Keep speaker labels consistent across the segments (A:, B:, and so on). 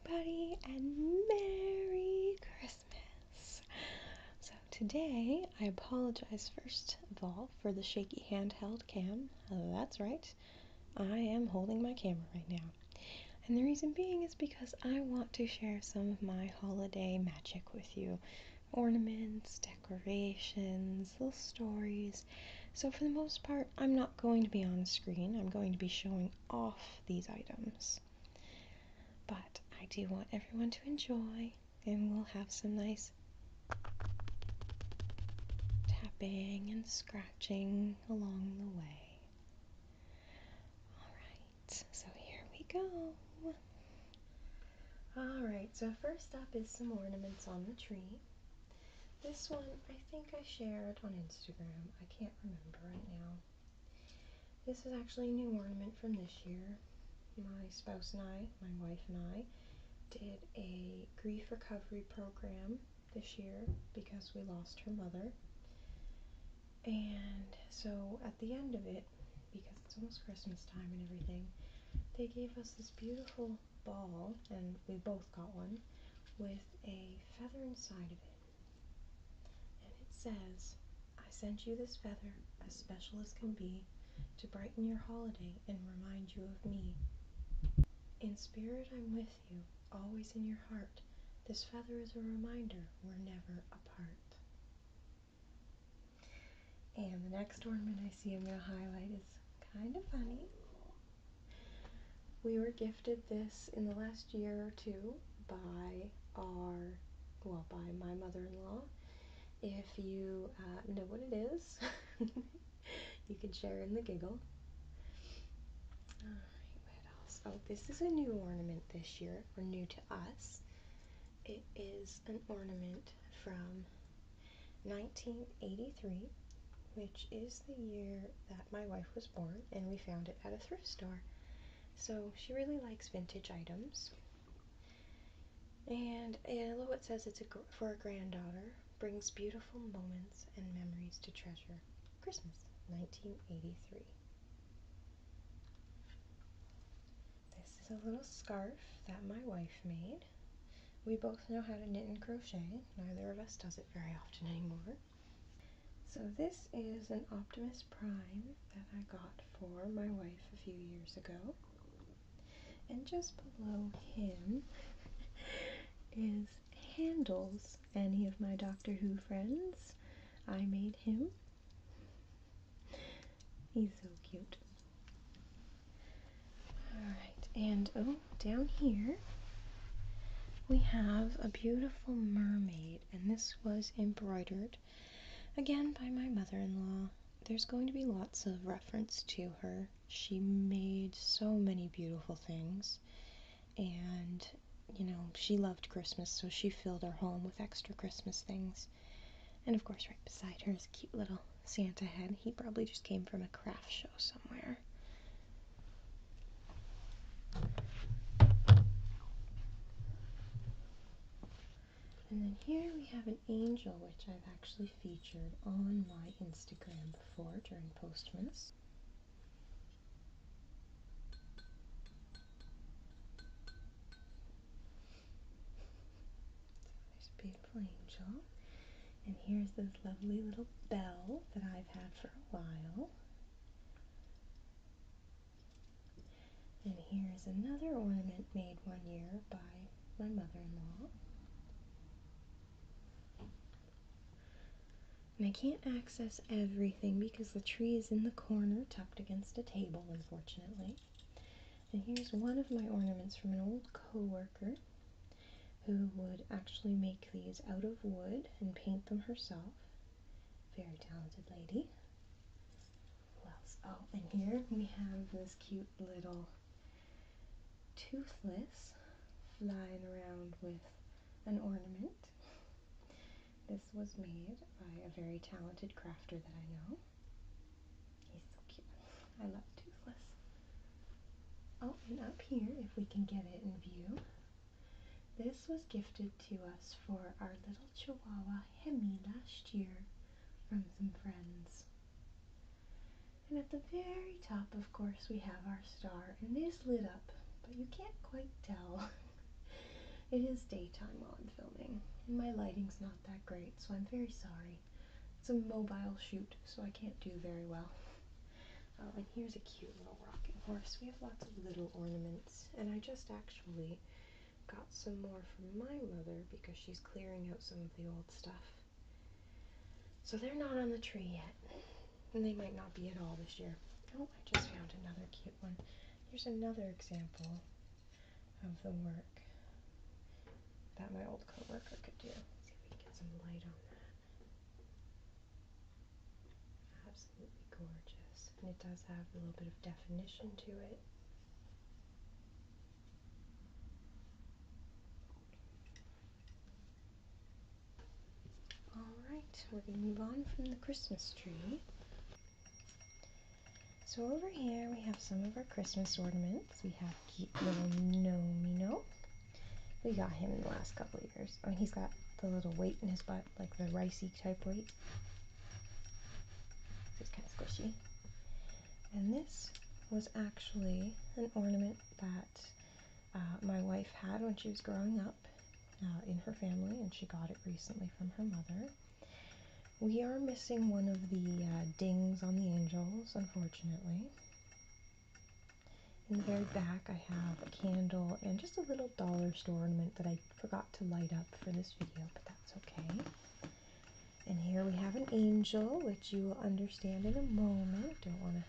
A: everybody, and Merry Christmas! So today, I apologize first of all for the shaky handheld cam. That's right, I am holding my camera right now. And the reason being is because I want to share some of my holiday magic with you. Ornaments, decorations, little stories. So for the most part, I'm not going to be on screen. I'm going to be showing off these items. But I do want everyone to enjoy, and we'll have some nice tapping and scratching along the way. Alright, so here we go. Alright, so first up is some ornaments on the tree. This one I think I shared on Instagram. I can't remember right now. This is actually a new ornament from this year. My spouse and I, my wife and I, did a grief recovery program this year because we lost her mother. And so at the end of it, because it's almost Christmas time and everything, they gave us this beautiful ball, and we both got one, with a feather inside of it. And it says, "I sent you this feather, as special as can be, to brighten your holiday and remind you of me. In spirit I'm with you, always in your heart. This feather is a reminder we're never apart." And the next ornament I see I'm going to highlight is kind of funny. We were gifted this in the last year or two by my mother-in-law. If you know what it is, you can share in the giggle. Alright, what else? Oh, this is a new ornament this year, or new to us. It is an ornament from 1983, which is the year that my wife was born, and we found it at a thrift store. So she really likes vintage items. And although it says it's for a granddaughter, brings beautiful moments and memories to treasure. Christmas, 1983. This is a little scarf that my wife made. We both know how to knit and crochet. Neither of us does it very often anymore. So this is an Optimus Prime that I got for my wife a few years ago. And just below him is Handles. Any of my Doctor Who friends? I made him. He's so cute. Alright, and oh, down here we have a beautiful mermaid, and this was embroidered again by my mother-in-law. There's going to be lots of reference to her. She made so many beautiful things, and you know, she loved Christmas, so she filled our home with extra Christmas things. And of course, right beside her is a cute little Santa head. He probably just came from a craft show somewhere. And then here we have an angel, which I've actually featured on my Instagram before during Postmas. So there's a beautiful angel. And here's this lovely little bell that I've had for a while. And here's another ornament made one year by my mother-in-law. And I can't access everything because the tree is in the corner tucked against a table, unfortunately. And here's one of my ornaments from an old co-worker who would actually make these out of wood and paint them herself. Very talented lady. What else? Oh, and here we have this cute little Toothless flying around with an ornament. This was made by a very talented crafter that I know. He's so cute. I love Toothless. Oh, and up here, if we can get it in view, this was gifted to us for our little Chihuahua Hemi last year from some friends. And at the very top, of course, we have our star, and it is lit up, but you can't quite tell. It is daytime while I'm filming, and my lighting's not that great, so I'm very sorry. It's a mobile shoot, so I can't do very well. Oh, and here's a cute little rocking horse. We have lots of little ornaments, and I just actually got some more from my mother because she's clearing out some of the old stuff. So they're not on the tree yet, and they might not be at all this year. Oh, I just found another cute one. Here's another example of the work that my old coworker could do. Let's see if we can get some light on that. Absolutely gorgeous. And it does have a little bit of definition to it. Alright, we're going to move on from the Christmas tree. So over here we have some of our Christmas ornaments. We have cute little Nomino. We got him in the last couple of years. I mean, he's got the little weight in his butt, like the ricey type weight. It's kind of squishy. And this was actually an ornament that my wife had when she was growing up in her family, and she got it recently from her mother. We are missing one of the dings on the angels, unfortunately. In the very back I have a candle and just a little dollar store ornament that I forgot to light up for this video, but that's okay. And here we have an angel, which you will understand in a moment. Don't want to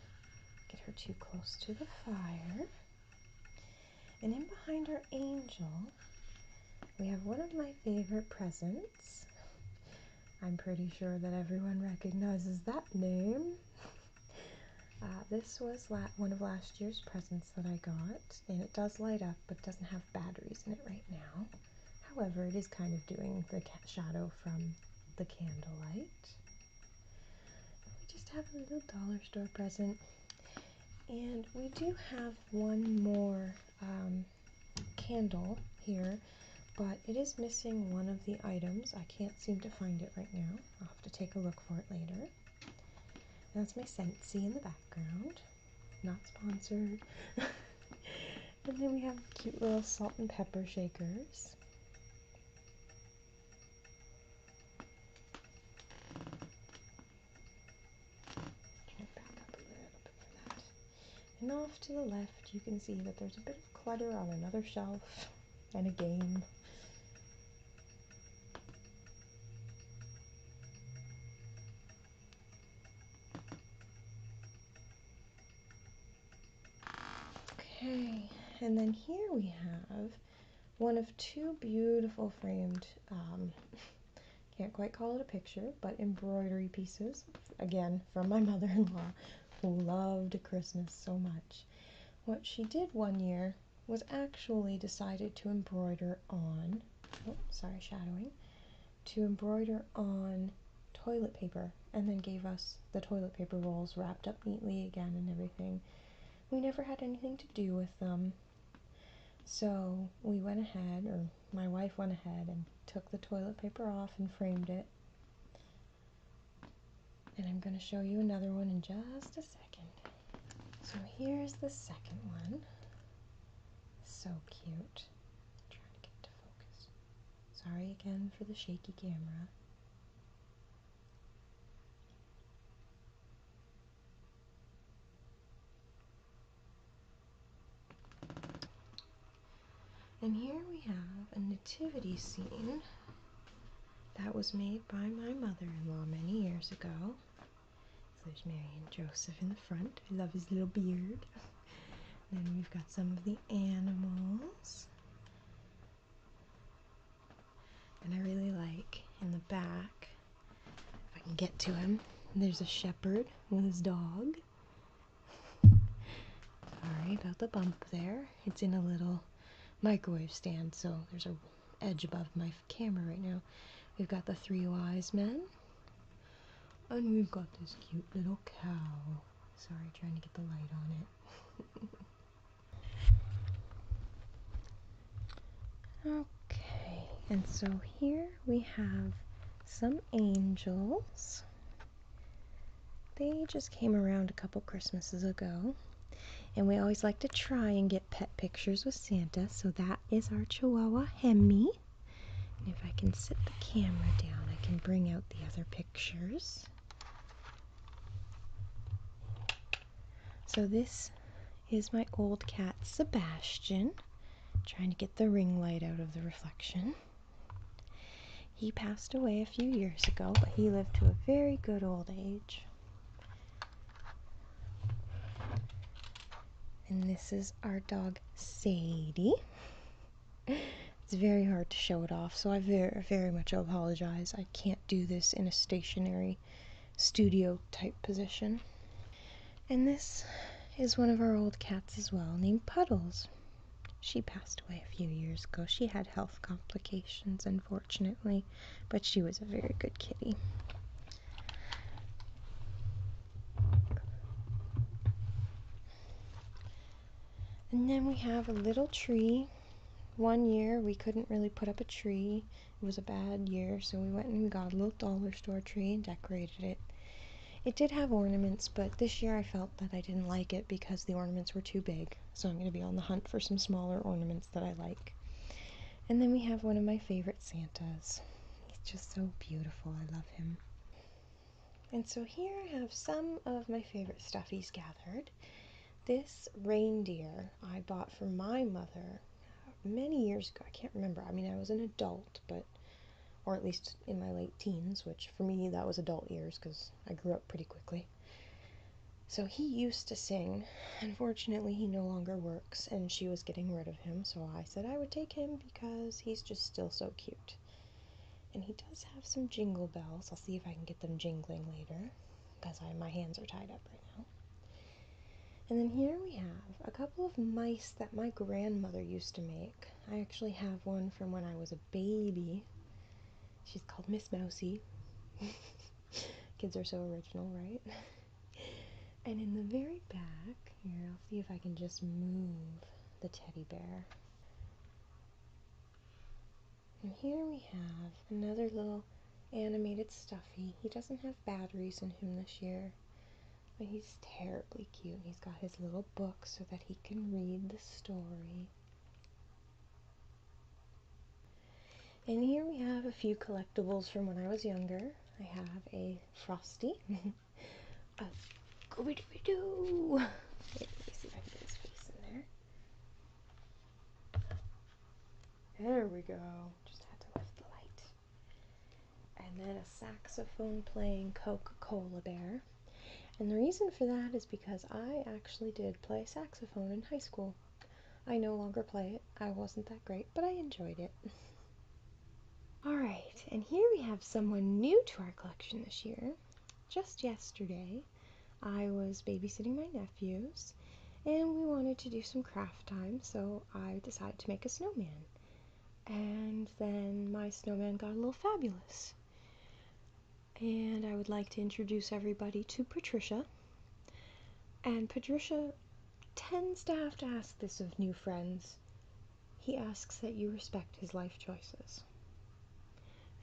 A: get her too close to the fire. And in behind our angel, we have one of my favorite presents. I'm pretty sure that everyone recognizes that name. This was one of last year's presents that I got, and it does light up, but doesn't have batteries in it right now. However, it is kind of doing the shadow from the candlelight. We just have a little dollar store present, and we do have one more candle here, but it is missing one of the items. I can't seem to find it right now. I'll have to take a look for it later. And that's my Scentsy in the background. Not sponsored. And then we have cute little salt and pepper shakers. Turn it back up a little bit for that. And off to the left, you can see that there's a bit of clutter on another shelf and a game. Okay, and then here we have one of two beautiful framed, can't quite call it a picture, but embroidery pieces, again, from my mother-in-law, who loved Christmas so much. What she did one year was actually decided to embroider on, shadowing, to embroider on toilet paper, and then gave us the toilet paper rolls wrapped up neatly again and everything. We never had anything to do with them, so we went ahead, or my wife went ahead and took the toilet paper off and framed it. And I'm going to show you another one in just a second. So here's the second one. So cute. I'm trying to get it to focus. Sorry again for the shaky camera. And here we have a nativity scene that was made by my mother-in-law many years ago. So there's Mary and Joseph in the front. I love his little beard. Then we've got some of the animals. And I really like in the back, if I can get to him, there's a shepherd with his dog. Sorry about the bump there. It's in a little microwave stand, so there's a edge above my camera right now. We've got the three wise men, and we've got this cute little cow. Sorry, trying to get the light on it. Okay, and so here we have some angels. They just came around a couple Christmases ago, And we always like to try and get pet pictures with Santa, so that is our Chihuahua Hemi. And if I can sit the camera down, I can bring out the other pictures. So this is my old cat Sebastian, trying to get the ring light out of the reflection. He passed away a few years ago, but he lived to a very good old age. And this is our dog Sadie. It's very hard to show it off, so I very much apologize. I can't do this in a stationary studio type position. And this is one of our old cats as well, named Puddles. She passed away a few years ago. She had health complications, unfortunately, but she was a very good kitty. And then we have a little tree. One year we couldn't really put up a tree. It was a bad year, so we went and we got a little dollar store tree and decorated it. It did have ornaments, but this year I felt that I didn't like it because the ornaments were too big. So I'm going to be on the hunt for some smaller ornaments that I like. And then we have one of my favorite Santas. He's just so beautiful. I love him. And so here I have some of my favorite stuffies gathered. This reindeer I bought for my mother many years ago. I can't remember. I mean, I was an adult, or at least in my late teens, which for me that was adult years because I grew up pretty quickly. So he used to sing. Unfortunately, he no longer works, and she was getting rid of him, so I said I would take him because he's just still so cute. And he does have some jingle bells. I'll see if I can get them jingling later, because my hands are tied up right now. And then here we have a couple of mice that my grandmother used to make. I actually have one from when I was a baby. She's called Miss Mousie. Kids are so original, right? And in the very back, here, I'll see if I can just move the teddy bear. And here we have another little animated stuffy. He doesn't have batteries in him this year, but he's terribly cute. He's got his little book so that he can read the story. And here we have a few collectibles from when I was younger. I have a Frosty, a Scooby-Doo. Wait, let me see if I can get his face in there. There we go. Just had to lift the light. And then a saxophone playing Coca-Cola bear. And the reason for that is because I actually did play saxophone in high school. I no longer play it. I wasn't that great, but I enjoyed it. Alright, and here we have someone new to our collection this year. Just yesterday, I was babysitting my nephews, and we wanted to do some craft time, so I decided to make a snowman. And then my snowman got a little fabulous. And I would like to introduce everybody to Patricia. And Patricia tends to have to ask this of new friends. He asks that you respect his life choices.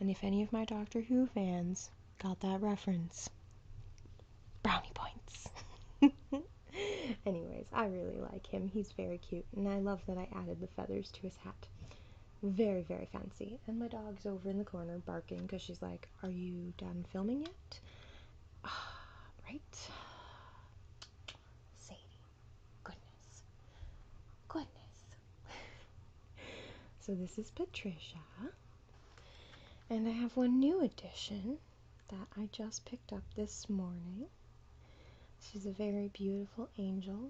A: And if any of my Doctor Who fans got that reference, brownie points. Anyways, I really like him. He's very cute, and I love that I added the feathers to his hat. Very, very fancy. And my dog's over in the corner barking because she's like, "Are you done filming yet?" Right? Sadie. Goodness. Goodness. So this is Patricia. And I have one new addition that I just picked up this morning. She's a very beautiful angel.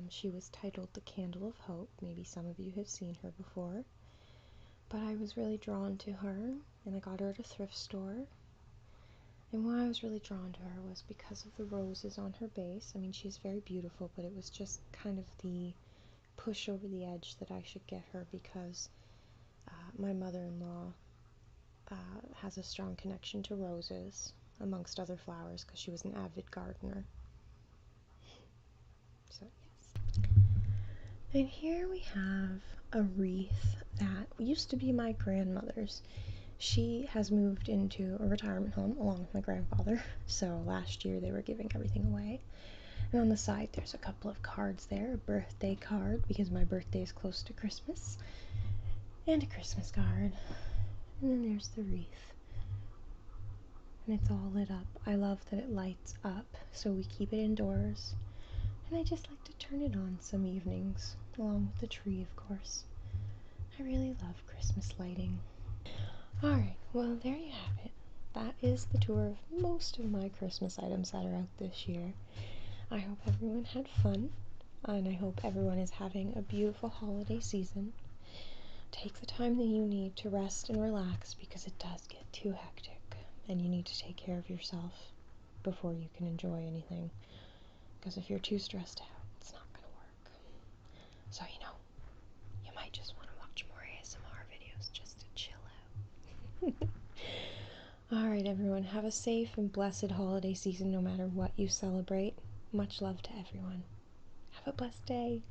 A: She was titled the Candle of Hope. Maybe some of you have seen her before. But I was really drawn to her, and I got her at a thrift store. And why I was really drawn to her was because of the roses on her base. I mean, she's very beautiful, but it was just kind of the push over the edge that I should get her because my mother-in-law has a strong connection to roses, amongst other flowers, because she was an avid gardener. So, yes. And here we have a wreath that used to be my grandmother's. She has moved into a retirement home along with my grandfather, so last year they were giving everything away. And on the side, there's a couple of cards there. A birthday card, because my birthday is close to Christmas, and a Christmas card. And then there's the wreath. And it's all lit up. I love that it lights up, so we keep it indoors. And I just like to turn it on some evenings, along with the tree, of course. I really love Christmas lighting. Alright, well, there you have it. That is the tour of most of my Christmas items that are out this year. I hope everyone had fun, and I hope everyone is having a beautiful holiday season. Take the time that you need to rest and relax, because it does get too hectic, and you need to take care of yourself before you can enjoy anything, because if you're too stressed out, it's not going to work. So, you might just want to watch more ASMR videos just to chill out. Alright, everyone, have a safe and blessed holiday season no matter what you celebrate. Much love to everyone. Have a blessed day.